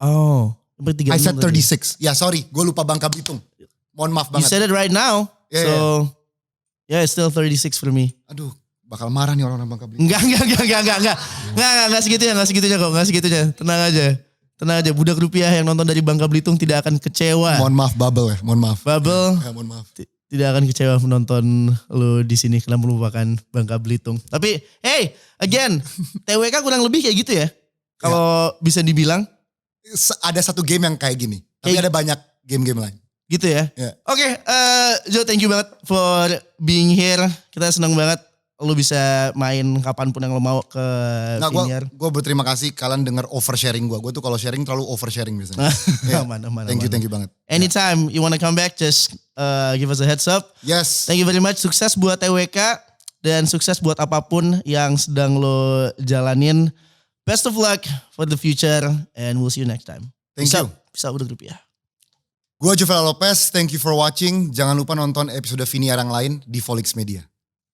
Oh. I said 36. Ya sorry, gue lupa Bangka Belitung. Mohon maaf You banget. said it right now. Yeah, so, yeah it's still 36 for me. Aduh, bakal marah nih orang-orang Bangka Belitung. Enggak segitunya. Tenang aja, budak rupiah yang nonton dari Bangka Belitung tidak akan kecewa. Mohon maaf Bubble ya, mohon maaf. Bubble. Ya, mohon maaf. Tidak akan kecewa menonton lu di sini karena melupakan Bangka Belitung. Tapi, hey, again, TWK kurang lebih kayak gitu ya. Kalau bisa dibilang. Ada satu game yang kayak gini. Tapi ada banyak game-game lain. Gitu ya. Yeah. Oke, Joe thank you banget for being here. Kita senang banget lu bisa main kapanpun yang lu mau ke Viniar. Gue berterima kasih kalian denger oversharing gue. Gue tuh kalau sharing terlalu oversharing biasanya. Aman. Thank you banget. Anytime you wanna come back, just give us a heads up. Yes. Thank you very much. Sukses buat TWK dan sukses buat apapun yang sedang lo jalanin. Best of luck for the future and we'll see you next time. Thank you. Bisa budak rupiah. Gue Juvela Lopez, thank you for watching. Jangan lupa nonton episode Viniar yang lain di Volix Media.